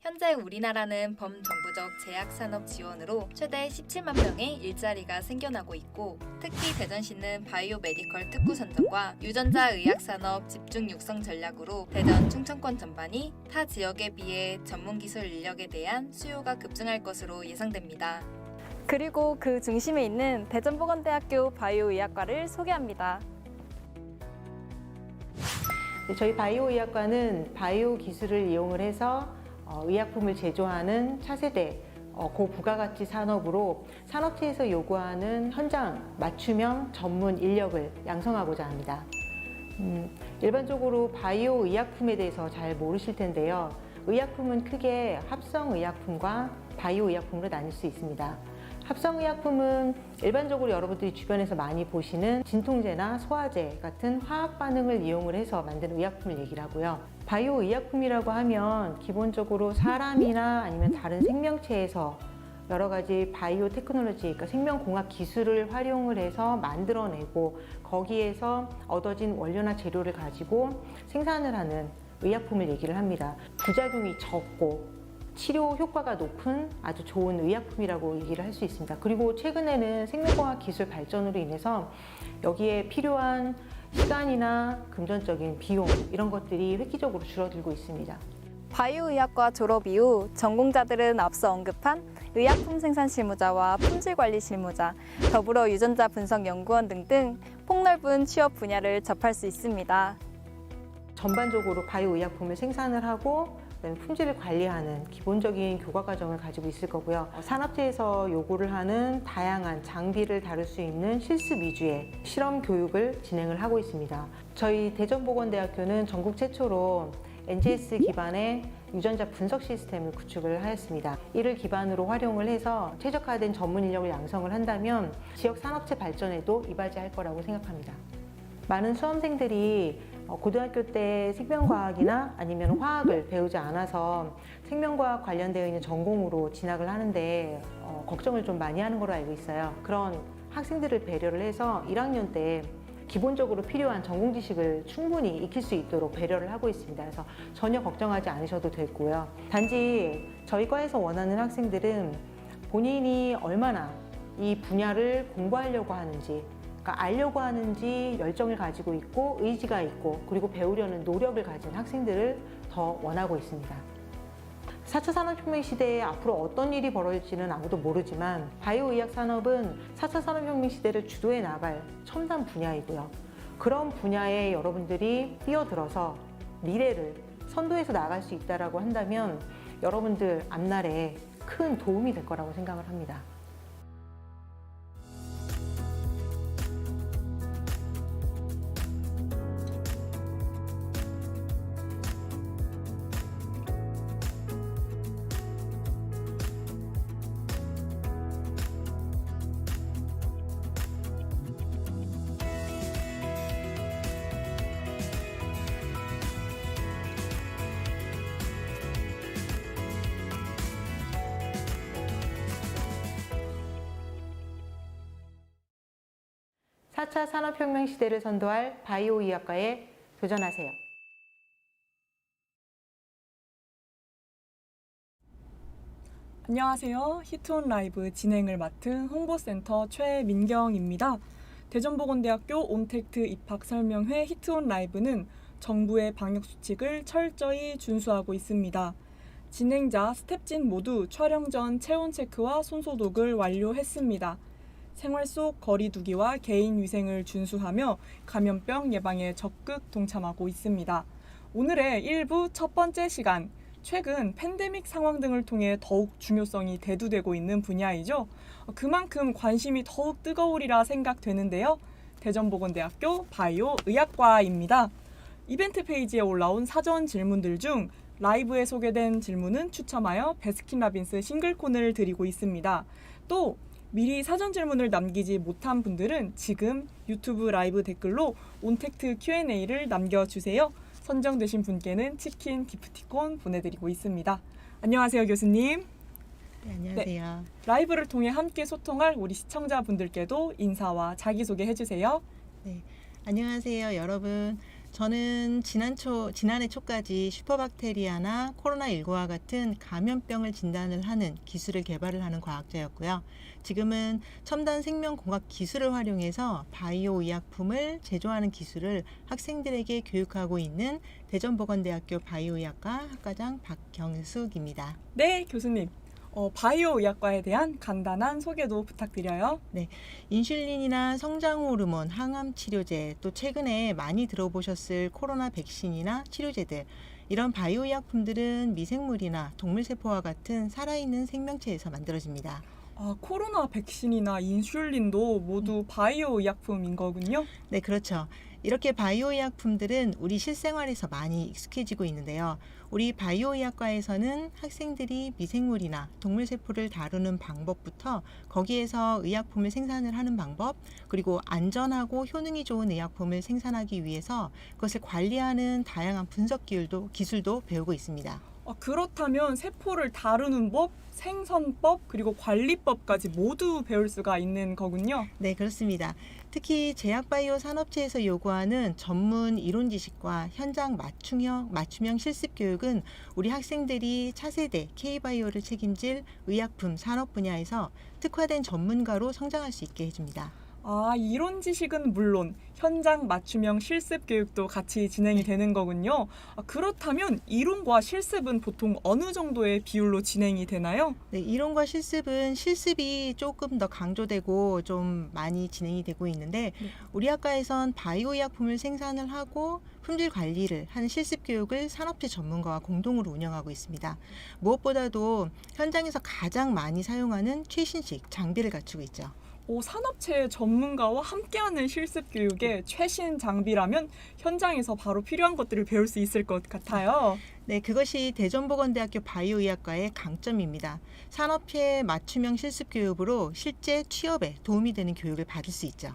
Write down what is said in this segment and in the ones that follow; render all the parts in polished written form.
현재 우리나라는 범정부적 제약산업 지원으로 최대 17만 명의 일자리가 생겨나고 있고, 특히 대전시는 바이오 메디컬 특구 선정과 유전자 의학산업 집중 육성 전략으로 대전 충청권 전반이 타 지역에 비해 전문기술 인력에 대한 수요가 급증할 것으로 예상됩니다. 그리고 그 중심에 있는 대전보건대학교 바이오의학과를 소개합니다. 저희 바이오의학과는 바이오 기술을 이용을 해서 의약품을 제조하는 차세대 고부가가치 산업으로 산업체에서 요구하는 현장 맞춤형 전문 인력을 양성하고자 합니다. 일반적으로 바이오 의약품에 대해서 잘 모르실 텐데요. 의약품은 크게 합성의약품과 바이오의약품으로 나뉠 수 있습니다. 합성의약품은 일반적으로 여러분들이 주변에서 많이 보시는 진통제나 소화제 같은 화학 반응을 이용을 해서 만든 의약품을 얘기를 하고요. 바이오 의약품이라고 하면 기본적으로 사람이나 아니면 다른 생명체에서 여러 가지 바이오 테크놀로지, 그러니까 생명공학 기술을 활용을 해서 만들어내고 거기에서 얻어진 원료나 재료를 가지고 생산을 하는 의약품을 얘기를 합니다. 부작용이 적고 치료 효과가 높은 아주 좋은 의약품이라고 얘기를 할 수 있습니다. 그리고 최근에는 생명공학 기술 발전으로 인해서 여기에 필요한 시간이나 금전적인 비용 이런 것들이 획기적으로 줄어들고 있습니다. 바이오의학과 졸업 이후 전공자들은 앞서 언급한 의약품 생산 실무자와 품질 관리 실무자, 더불어 유전자 분석 연구원 등등 폭넓은 취업 분야를 접할 수 있습니다. 전반적으로 바이오 의약품을 생산을 하고 품질을 관리하는 기본적인 교과 과정을 가지고 있을 거고요. 산업체에서 요구를 하는 다양한 장비를 다룰 수 있는 실습 위주의 실험 교육을 진행을 하고 있습니다. 저희 대전보건대학교는 전국 최초로 NGS 기반의 유전자 분석 시스템을 구축을 하였습니다. 이를 기반으로 활용을 해서 최적화된 전문 인력을 양성을 한다면 지역 산업체 발전에도 이바지할 거라고 생각합니다. 많은 수험생들이 고등학교 때 생명과학이나 아니면 화학을 배우지 않아서 생명과학 관련되어 있는 전공으로 진학을 하는데 걱정을 좀 많이 하는 걸로 알고 있어요. 그런 학생들을 배려를 해서 1학년 때 기본적으로 필요한 전공 지식을 충분히 익힐 수 있도록 배려를 하고 있습니다. 그래서 전혀 걱정하지 않으셔도 되고요. 단지 저희 과에서 원하는 학생들은 본인이 얼마나 이 분야를 공부하려고 하는지, 그러니까 알려고 하는지 열정을 가지고 있고 의지가 있고 그리고 배우려는 노력을 가진 학생들을 더 원하고 있습니다. 4차 산업혁명 시대에 앞으로 어떤 일이 벌어질지는 아무도 모르지만 바이오의학 산업은 4차 산업혁명 시대를 주도해 나갈 첨단 분야이고요. 그런 분야에 여러분들이 뛰어들어서 미래를 선도해서 나갈 수 있다고 한다면 여러분들 앞날에 큰 도움이 될 거라고 생각을 합니다. 사 차 산업혁명 시대를 선도할 바이오의학과에 도전하세요. 안녕하세요. 히트온 라이브 진행을 맡은 홍보센터 최민경입니다. 대전보건대학교 온택트 입학설명회 히트온 라이브는 정부의 방역수칙을 철저히 준수하고 있습니다. 진행자, 스텝진 모두 촬영 전 체온 체크와 손소독을 완료했습니다. 생활 속 거리 두기와 개인 위생을 준수하며 감염병 예방에 적극 동참하고 있습니다. 오늘의 1부 첫 번째 시간, 최근 팬데믹 상황 등을 통해 더욱 중요성이 대두되고 있는 분야이죠. 그만큼 관심이 더욱 뜨거우리라 생각되는데요. 대전보건대학교 바이오의학과입니다. 이벤트 페이지에 올라온 사전 질문들 중 라이브에 소개된 질문은 추첨하여 베스킨라빈스 싱글콘을 드리고 있습니다. 또 미리 사전 질문을 남기지 못한 분들은 지금 유튜브 라이브 댓글로 온택트 Q&A를 남겨주세요. 선정되신 분께는 치킨 기프티콘 보내드리고 있습니다. 안녕하세요, 교수님. 네, 안녕하세요. 네, 라이브를 통해 함께 소통할 우리 시청자분들께도 인사와 자기소개 해주세요. 네, 안녕하세요, 여러분. 저는 지난해 초까지 슈퍼박테리아나 코로나19와 같은 감염병을 진단을 하는 기술을 개발을 하는 과학자였고요. 지금은 첨단 생명공학 기술을 활용해서 바이오 의약품을 제조하는 기술을 학생들에게 교육하고 있는 대전보건대학교 바이오의학과 학과장 박경숙입니다. 네, 교수님. 바이오 의학과에 대한 간단한 소개도 부탁드려요. 인슐린이나 성장호르몬, 항암 치료제, 또 최근에 많이 들어보셨을 코로나 백신이나 치료제들, 이런 바이오 의약품들은 미생물이나 동물세포와 같은 살아있는 생명체에서 만들어집니다. 코로나 백신이나 인슐린도 모두 바이오 의약품인 거군요. 네, 그렇죠. 이렇게 바이오 의약품들은 우리 실생활에서 많이 익숙해지고 있는데요. 우리 바이오 의학과에서는 학생들이 미생물이나 동물세포를 다루는 방법부터 거기에서 의약품을 생산을 하는 방법, 그리고 안전하고 효능이 좋은 의약품을 생산하기 위해서 그것을 관리하는 다양한 분석 기술도 배우고 있습니다. 그렇다면 세포를 다루는 법, 생선법, 그리고 관리법까지 모두 배울 수가 있는 거군요. 네, 그렇습니다. 특히 제약바이오 산업체에서 요구하는 전문 이론 지식과 현장 맞춤형 실습 교육은 우리 학생들이 차세대 K바이오를 책임질 의약품 산업 분야에서 특화된 전문가로 성장할 수 있게 해줍니다. 이론 지식은 물론 현장 맞춤형 실습 교육도 같이 진행이 되는 거군요. 그렇다면 이론과 실습은 보통 어느 정도의 비율로 진행이 되나요? 네, 이론과 실습이 조금 더 강조되고 좀 많이 진행이 되고 있는데 우리 학과에선 바이오 의약품을 생산을 하고 품질 관리를 하는 실습 교육을 산업체 전문가와 공동으로 운영하고 있습니다. 무엇보다도 현장에서 가장 많이 사용하는 최신식 장비를 갖추고 있죠. 산업체 전문가와 함께하는 실습 교육에 최신 장비라면 현장에서 바로 필요한 것들을 배울 수 있을 것 같아요. 네, 그것이 대전보건대학교 바이오의학과의 강점입니다. 산업체 맞춤형 실습 교육으로 실제 취업에 도움이 되는 교육을 받을 수 있죠.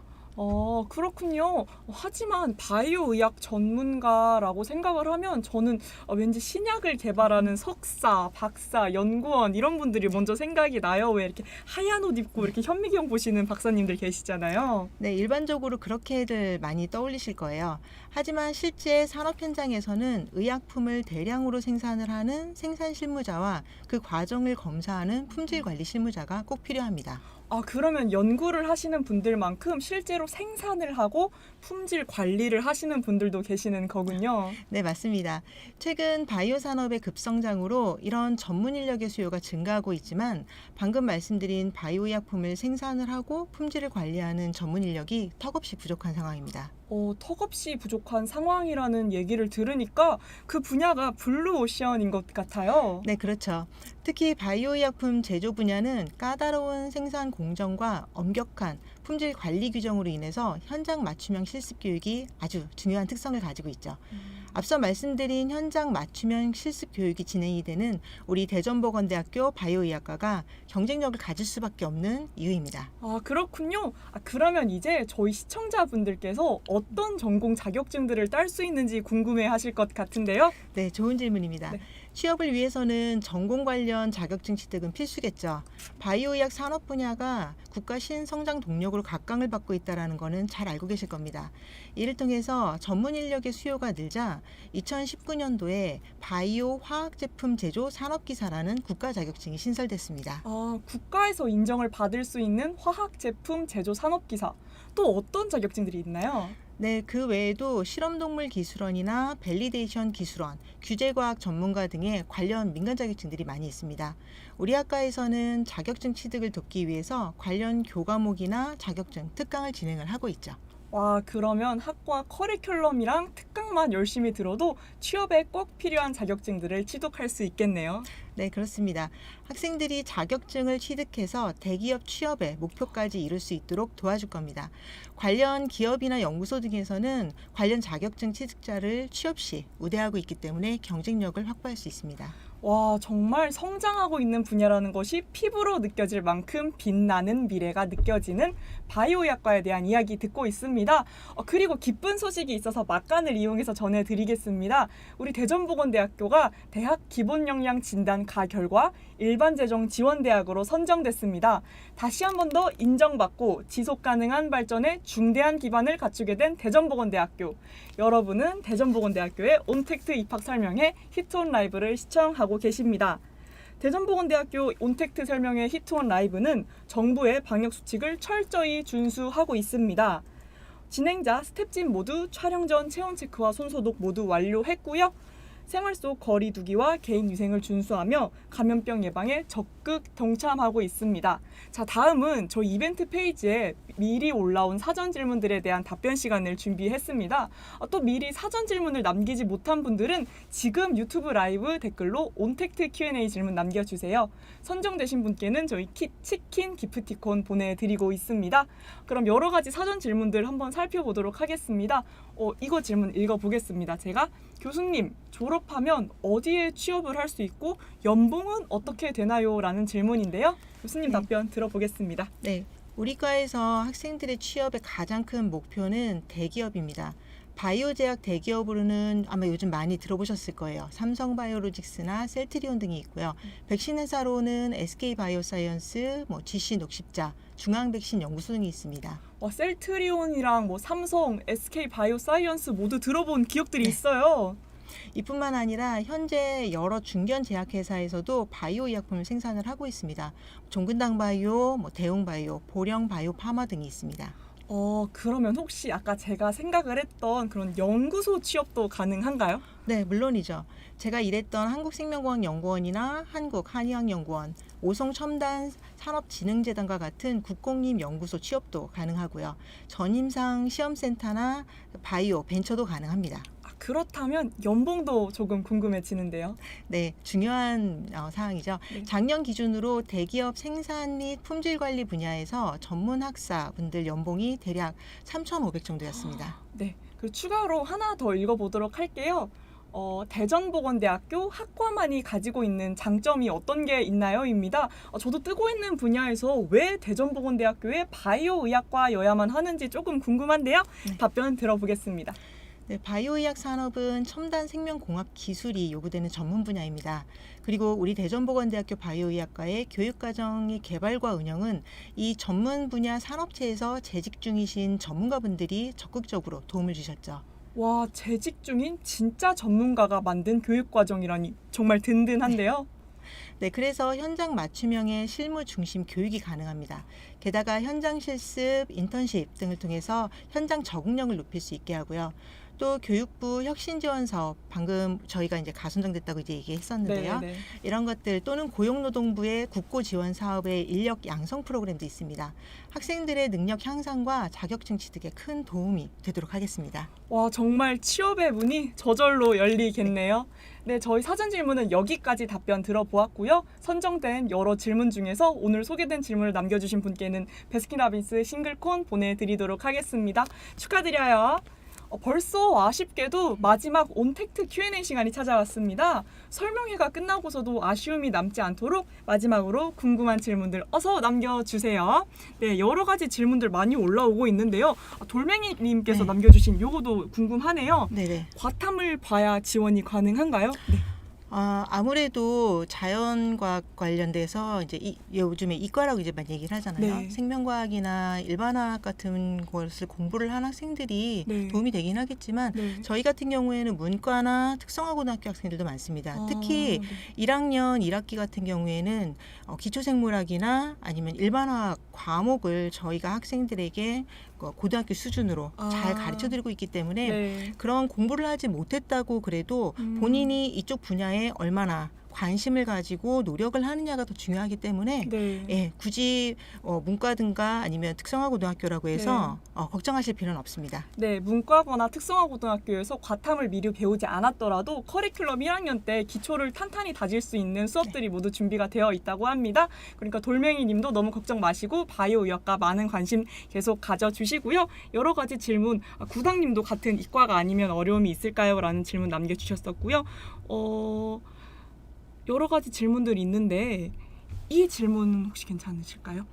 그렇군요. 하지만 바이오 의학 전문가라고 생각을 하면 저는 왠지 신약을 개발하는 석사, 박사, 연구원 이런 분들이 먼저 생각이 나요. 왜 이렇게 하얀 옷 입고 이렇게 현미경 보시는 박사님들 계시잖아요. 네, 일반적으로 그렇게들 많이 떠올리실 거예요. 하지만 실제 산업 현장에서는 의약품을 대량으로 생산을 하는 생산 실무자와 그 과정을 검사하는 품질 관리 실무자가 꼭 필요합니다. 그러면 연구를 하시는 분들만큼 실제로 생산을 하고 품질 관리를 하시는 분들도 계시는 거군요. 네, 맞습니다. 최근 바이오 산업의 급성장으로 이런 전문 인력의 수요가 증가하고 있지만 방금 말씀드린 바이오 의약품을 생산을 하고 품질을 관리하는 전문 인력이 턱없이 부족한 상황입니다. 턱없이 부족한 상황이라는 얘기를 들으니까 그 분야가 블루오션인 것 같아요. 네, 그렇죠. 특히 바이오 의약품 제조 분야는 까다로운 생산 공정과 엄격한 품질 관리 규정으로 인해서 현장 맞춤형 실습 교육이 아주 중요한 특성을 가지고 있죠. 앞서 말씀드린 현장 맞춤형 실습 교육이 진행이 되는 우리 대전보건대학교 바이오의학과가 경쟁력을 가질 수밖에 없는 이유입니다. 그렇군요. 그러면 이제 저희 시청자분들께서 어떤 전공 자격증들을 딸 수 있는지 궁금해 하실 것 같은데요. 네, 좋은 질문입니다. 네. 취업을 위해서는 전공 관련 자격증 취득은 필수겠죠. 바이오의학 산업 분야가 국가 신성장 동력으로 각광을 받고 있다는 것은 잘 알고 계실 겁니다. 이를 통해서 전문 인력의 수요가 늘자 2019년도에 바이오 화학 제품 제조 산업기사라는 국가 자격증이 신설됐습니다. 국가에서 인정을 받을 수 있는 화학 제품 제조 산업기사. 또 어떤 자격증들이 있나요? 네, 그 외에도 실험동물 기술원이나 밸리데이션 기술원, 규제과학 전문가 등의 관련 민간 자격증들이 많이 있습니다. 우리 학과에서는 자격증 취득을 돕기 위해서 관련 교과목이나 자격증, 특강을 진행을 하고 있죠. 그러면 학과 커리큘럼이랑 특강만 열심히 들어도 취업에 꼭 필요한 자격증들을 취득할 수 있겠네요. 네, 그렇습니다. 학생들이 자격증을 취득해서 대기업 취업의 목표까지 이룰 수 있도록 도와줄 겁니다. 관련 기업이나 연구소 등에서는 관련 자격증 취득자를 취업 시 우대하고 있기 때문에 경쟁력을 확보할 수 있습니다. 정말 성장하고 있는 분야라는 것이 피부로 느껴질 만큼 빛나는 미래가 느껴지는 바이오의학과에 대한 이야기 듣고 있습니다. 그리고 기쁜 소식이 있어서 막간을 이용해서 전해드리겠습니다. 우리 대전보건대학교가 대학 기본역량 진단 대한 가결과 일반재정지원대학으로 선정됐습니다. 다시 한 번 더 인정받고 지속 가능한 발전에 중대한 기반을 갖추게 된 대전보건대학교. 여러분은 대전보건대학교의 온택트 입학 설명회 히트온 라이브를 시청하고 계십니다. 대전보건대학교 온택트 설명회 히트온 라이브는 정부의 방역수칙을 철저히 준수하고 있습니다. 진행자, 스텝진 모두 촬영 전 체온 체크와 손소독 모두 완료했고요. 생활 속 거리 두기와 개인 위생을 준수하며 감염병 예방에 적극 동참하고 있습니다. 자, 다음은 저희 이벤트 페이지에 미리 올라온 사전 질문들에 대한 답변 시간을 준비했습니다. 또 미리 사전 질문을 남기지 못한 분들은 지금 유튜브 라이브 댓글로 온택트 Q&A 질문 남겨주세요. 선정되신 분께는 저희 치킨 기프티콘 보내드리고 있습니다. 그럼 여러 가지 사전 질문들 한번 살펴보도록 하겠습니다. 이거 질문 읽어보겠습니다. 제가 교수님, 졸업하면 어디에 취업을 할 수 있고 연봉은 어떻게 되나요? 라는 질문인데요. 교수님 네. 답변 들어보겠습니다. 네, 우리 과에서 학생들의 취업의 가장 큰 목표는 대기업입니다. 바이오 제약 대기업으로는 아마 요즘 많이 들어보셨을 거예요. 삼성바이오로직스나 셀트리온 등이 있고요. 백신 회사로는 SK바이오사이언스, GC 녹십자, 중앙백신연구소 등이 있습니다. 셀트리온이랑 삼성, SK바이오사이언스 모두 들어본 기억들이 네. 있어요. 이뿐만 아니라 현재 여러 중견 제약회사에서도 바이오 의약품을 생산을 하고 있습니다. 종근당 바이오, 대웅 바이오, 보령 바이오 파마 등이 있습니다. 그러면 혹시 아까 제가 생각을 했던 그런 연구소 취업도 가능한가요? 네, 물론이죠. 제가 일했던 한국생명과학연구원이나 한국한의학연구원, 오송첨단산업진흥재단과 같은 국공립 연구소 취업도 가능하고요. 전임상 시험센터나 바이오 벤처도 가능합니다. 그렇다면 연봉도 조금 궁금해지는데요. 네, 중요한 사항이죠. 네. 작년 기준으로 대기업 생산 및 품질 관리 분야에서 전문 학사분들 연봉이 대략 3,500 정도였습니다. 네, 그리고 추가로 하나 더 읽어보도록 할게요. 대전보건대학교 학과만이 가지고 있는 장점이 어떤 게 있나요?입니다. 저도 뜨고 있는 분야에서 왜 대전보건대학교에 바이오의학과여야만 하는지 조금 궁금한데요. 네. 답변 들어보겠습니다. 네, 바이오의학 산업은 첨단 생명공학 기술이 요구되는 전문 분야입니다. 그리고 우리 대전보건대학교 바이오의학과의 교육과정의 개발과 운영은 이 전문 분야 산업체에서 재직 중이신 전문가분들이 적극적으로 도움을 주셨죠. 와, 재직 중인 진짜 전문가가 만든 교육과정이라니 정말 든든한데요. 네, 그래서 현장 맞춤형의 실무 중심 교육이 가능합니다. 게다가 현장 실습, 인턴십 등을 통해서 현장 적응력을 높일 수 있게 하고요. 또 교육부 혁신지원 사업, 방금 저희가 이제 가선정됐다고 얘기했었는데요. 네. 이런 것들 또는 고용노동부의 국고 지원 사업의 인력 양성 프로그램도 있습니다. 학생들의 능력 향상과 자격증 취득에 큰 도움이 되도록 하겠습니다. 와, 정말 취업의 문이 저절로 열리겠네요. 네, 저희 사전 질문은 여기까지 답변 들어보았고요. 선정된 여러 질문 중에서 오늘 소개된 질문을 남겨주신 분께는 베스킨라빈스 싱글콘 보내드리도록 하겠습니다. 축하드려요. 벌써 아쉽게도 마지막 온택트 Q&A 시간이 찾아왔습니다. 설명회가 끝나고서도 아쉬움이 남지 않도록 마지막으로 궁금한 질문들 어서 남겨주세요. 네, 여러 가지 질문들 많이 올라오고 있는데요. 돌멩이님께서 네. 남겨주신 요거도 궁금하네요. 네네. 과탐을 봐야 지원이 가능한가요? 네. 아무래도 자연과학 관련돼서 이제 요즘에 이과라고 이제 많이 얘기를 하잖아요. 네. 생명과학이나 일반화학 같은 것을 공부를 한 학생들이 네. 도움이 되긴 하겠지만 네. 저희 같은 경우에는 문과나 특성화고등학교 학생들도 많습니다. 특히 네. 1학년 1학기 같은 경우에는 기초생물학이나 아니면 일반화학 과목을 저희가 학생들에게 고등학교 수준으로 잘 가르쳐드리고 있기 때문에 네. 그런 공부를 하지 못했다고 그래도 음. 본인이 이쪽 분야에 얼마나 관심을 가지고 노력을 하느냐가 더 중요하기 때문에 네. 예, 굳이 문과든가 아니면 특성화고등학교라고 해서 걱정하실 필요는 없습니다. 네, 문과거나 특성화고등학교에서 과탐을 미리 배우지 않았더라도 커리큘럼 1학년 때 기초를 탄탄히 다질 수 있는 수업들이 모두 준비가 되어 있다고 합니다. 그러니까 돌멩이 님도 너무 걱정 마시고 바이오의학과 많은 관심 계속 가져주시고요. 여러 가지 질문, 구당 님도 같은 이과가 아니면 어려움이 있을까요? 라는 질문 남겨주셨었고요. 여러 가지 질문들이 있는데 이 질문 혹시 괜찮으실까요?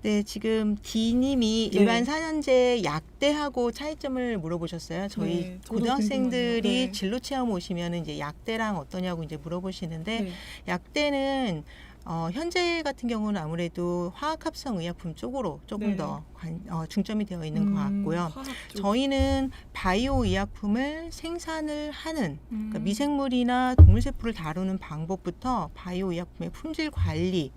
네, 지금 D님이 네. 일반 4년제 약대하고 차이점을 물어보셨어요. 저희 네, 저도 고등학생들이 궁금하네요. 네. 진로 체험 오시면 이제 약대랑 어떠냐고 이제 물어보시는데 네. 약대는 현재 같은 경우는 아무래도 화학합성 의약품 쪽으로 조금 네. 더 중점이 되어 있는 것 같고요. 화학 쪽. 저희는 바이오 의약품을 생산을 하는 그러니까 음. 미생물이나 동물세포를 다루는 방법부터 바이오 의약품의 품질 관리,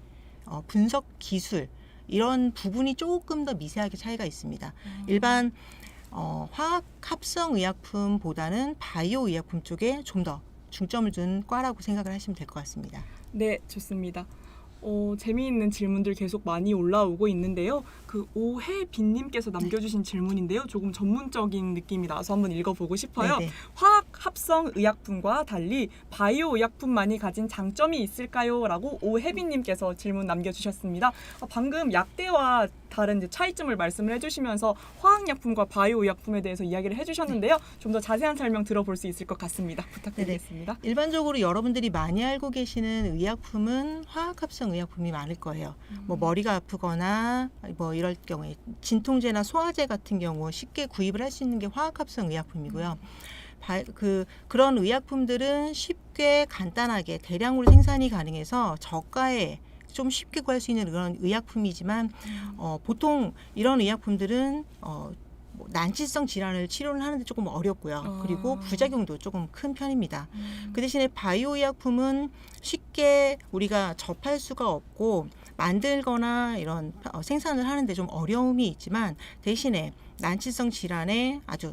분석 기술 이런 부분이 조금 더 미세하게 차이가 있습니다. 일반 화학 합성 의약품보다는 바이오 의약품 쪽에 좀 더 중점을 둔 과라고 생각을 하시면 될 것 같습니다. 네, 좋습니다. 재미있는 질문들 계속 많이 올라오고 있는데요. 그 오혜빈님께서 남겨주신 질문인데요. 조금 전문적인 느낌이 나서 한번 읽어보고 싶어요. 네네. 화학 합성 의약품과 달리 바이오 의약품만이 가진 장점이 있을까요? 라고 오혜빈님께서 질문 남겨주셨습니다. 방금 약대와 다른 이제 차이점을 말씀을 해주시면서 화학약품과 바이오 의약품에 대해서 이야기를 해주셨는데요. 좀 더 자세한 설명 들어볼 수 있을 것 같습니다. 부탁드리겠습니다. 일반적으로 여러분들이 많이 알고 계시는 의약품은 화학합성 의약품이 많을 거예요. 뭐 머리가 아프거나 뭐 이럴 경우에 진통제나 소화제 같은 경우 쉽게 구입을 할 수 있는 게 화학합성 의약품이고요. 그런 의약품들은 쉽게 간단하게 대량으로 생산이 가능해서 저가에 좀 쉽게 구할 수 있는 그런 의약품이지만 보통 이런 의약품들은 뭐 난치성 질환을 치료를 하는데 조금 어렵고요. 그리고 부작용도 조금 큰 편입니다. 그 대신에 바이오 의약품은 쉽게 우리가 접할 수가 없고 만들거나 이런 생산을 하는데 좀 어려움이 있지만 대신에 난치성 질환에 아주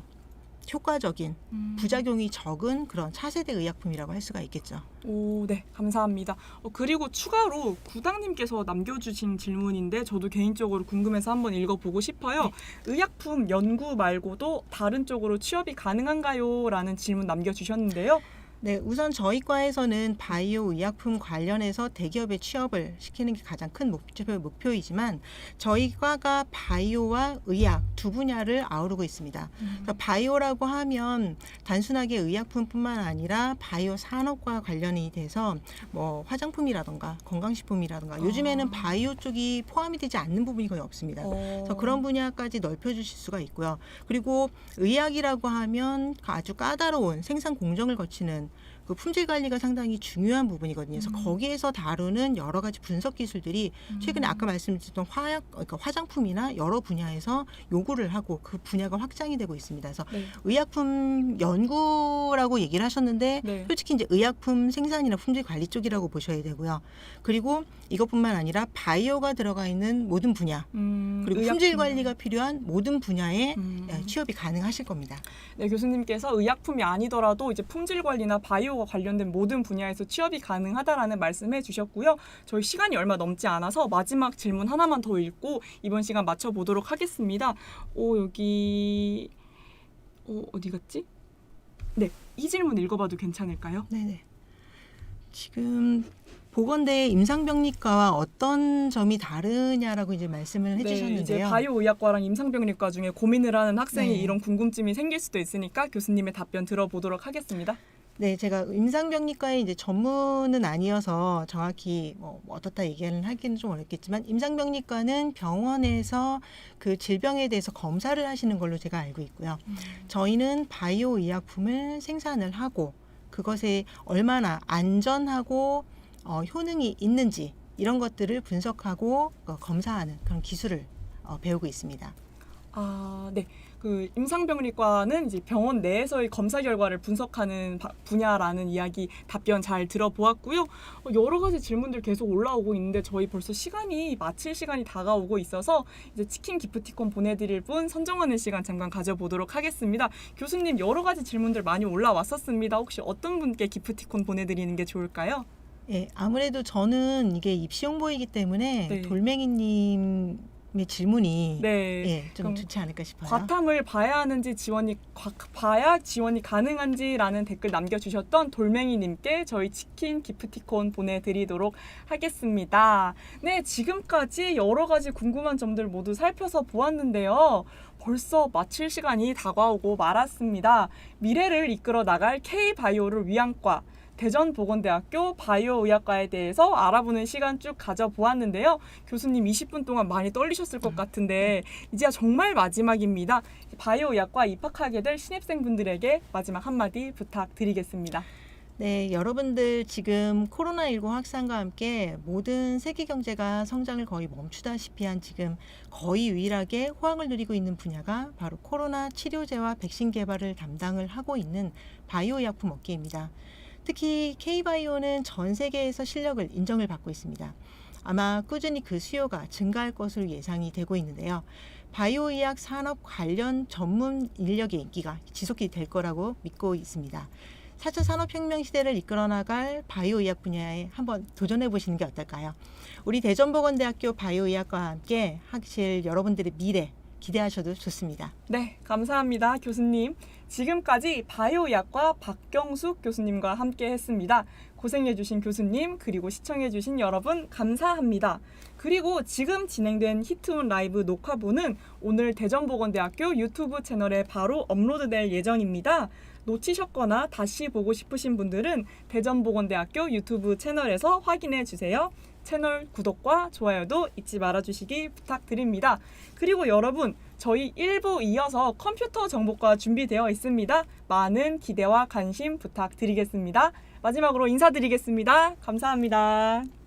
효과적인 부작용이 적은 그런 차세대 의약품이라고 할 수가 있겠죠. 오, 네, 감사합니다. 그리고 추가로 구당님께서 남겨주신 질문인데 저도 개인적으로 궁금해서 한번 읽어보고 싶어요. 네. 의약품 연구 말고도 다른 쪽으로 취업이 가능한가요? 라는 질문 남겨주셨는데요. 네, 우선 저희 과에서는 바이오 의약품 관련해서 대기업에 취업을 시키는 게 가장 큰 목표이지만 저희 과가 바이오와 의약 두 분야를 아우르고 있습니다. 그러니까 바이오라고 하면 단순하게 의약품뿐만 아니라 바이오 산업과 관련이 돼서 뭐 화장품이라던가 건강식품이라던가 요즘에는 바이오 쪽이 포함이 되지 않는 부분이 거의 없습니다. 그래서 그런 분야까지 넓혀주실 수가 있고요. 그리고 의약이라고 하면 아주 까다로운 생산 공정을 거치는 그 품질 관리가 상당히 중요한 부분이거든요. 그래서 거기에서 다루는 여러 가지 분석 기술들이 최근에 아까 말씀드렸던 그러니까 화장품이나 여러 분야에서 요구를 하고 그 분야가 확장이 되고 있습니다. 그래서 네. 의약품 연구라고 얘기를 하셨는데 네. 솔직히 이제 의약품 생산이나 품질 관리 쪽이라고 보셔야 되고요. 그리고 이것뿐만 아니라 바이오가 들어가 있는 모든 분야 그리고 품질 관리가 필요한 모든 분야에 취업이 가능하실 겁니다. 네, 교수님께서 의약품이 아니더라도 이제 품질 관리나 바이오가 관련된 모든 분야에서 취업이 가능하다라는 말씀해 주셨고요. 저희 시간이 얼마 넘지 않아서 마지막 질문 하나만 더 읽고 이번 시간 마쳐보도록 하겠습니다. 여기 어디 갔지? 네, 이 질문 읽어봐도 괜찮을까요? 네네. 지금 보건대 임상병리과와 어떤 점이 다르냐라고 이제 말씀을 해주셨는데요. 이제 바이오의학과랑 임상병리과 중에 고민을 하는 학생이 네. 이런 궁금증이 생길 수도 있으니까 교수님의 답변 들어보도록 하겠습니다. 네, 제가 임상병리과의 이제 전문은 아니어서 정확히 뭐 어떻다 얘기를 하기는 좀 어렵겠지만 임상병리과는 병원에서 그 질병에 대해서 검사를 하시는 걸로 제가 알고 있고요. 저희는 바이오 의약품을 생산을 하고 그것에 얼마나 안전하고 효능이 있는지 이런 것들을 분석하고 검사하는 그런 기술을 배우고 있습니다. 네. 그 임상병리과는 이제 병원 내에서의 검사 결과를 분석하는 분야라는 이야기 답변 잘 들어보았고요. 여러 가지 질문들 계속 올라오고 있는데 저희 벌써 마칠 시간이 다가오고 있어서 이제 치킨 기프티콘 보내드릴 분 선정하는 시간 잠깐 가져보도록 하겠습니다. 교수님 여러 가지 질문들 많이 올라왔었습니다. 혹시 어떤 분께 기프티콘 보내드리는 게 좋을까요? 네, 아무래도 저는 이게 입시 홍보이기 때문에 네. 돌멩이님의 질문이 네. 좀 좋지 않을까 싶어요. 과탐을 봐야 지원이 가능한지라는 댓글 남겨주셨던 돌멩이님께 저희 치킨 기프티콘 보내드리도록 하겠습니다. 네, 지금까지 여러 가지 궁금한 점들 모두 살펴서 보았는데요. 벌써 마칠 시간이 다가오고 말았습니다. 미래를 이끌어 나갈 K-바이오를 위한 과 대전보건대학교 바이오의학과에 대해서 알아보는 시간 쭉 가져보았는데요. 교수님 20분 동안 많이 떨리셨을 것 같은데 이제야 정말 마지막입니다. 바이오의학과 입학하게 될 신입생분들에게 마지막 한마디 부탁드리겠습니다. 네, 여러분들 지금 코로나19 확산과 함께 모든 세계 경제가 성장을 거의 멈추다시피 한 지금 거의 유일하게 호황을 누리고 있는 분야가 바로 코로나 치료제와 백신 개발을 담당을 하고 있는 바이오의약품 업계입니다. 특히 K바이오는 전 세계에서 실력을 인정을 받고 있습니다. 아마 꾸준히 그 수요가 증가할 것으로 예상이 되고 있는데요. 바이오의학 산업 관련 전문 인력의 인기가 지속이 될 거라고 믿고 있습니다. 4차 산업혁명 시대를 이끌어 나갈 바이오의학 분야에 한번 도전해 보시는 게 어떨까요? 우리 대전보건대학교 바이오의학과와 함께 학실 여러분들의 미래 기대하셔도 좋습니다. 네, 감사합니다, 교수님. 지금까지 바이오의학과 박경숙 교수님과 함께 했습니다. 고생해주신 교수님, 그리고 시청해주신 여러분 감사합니다. 그리고 지금 진행된 히트온 라이브 녹화본은 오늘 대전보건대학교 유튜브 채널에 바로 업로드될 예정입니다. 놓치셨거나 다시 보고 싶으신 분들은 대전보건대학교 유튜브 채널에서 확인해 주세요. 채널 구독과 좋아요도 잊지 말아주시기 부탁드립니다. 그리고 여러분, 저희 1부 이어서 컴퓨터 정보과 준비되어 있습니다. 많은 기대와 관심 부탁드리겠습니다. 마지막으로 인사드리겠습니다. 감사합니다.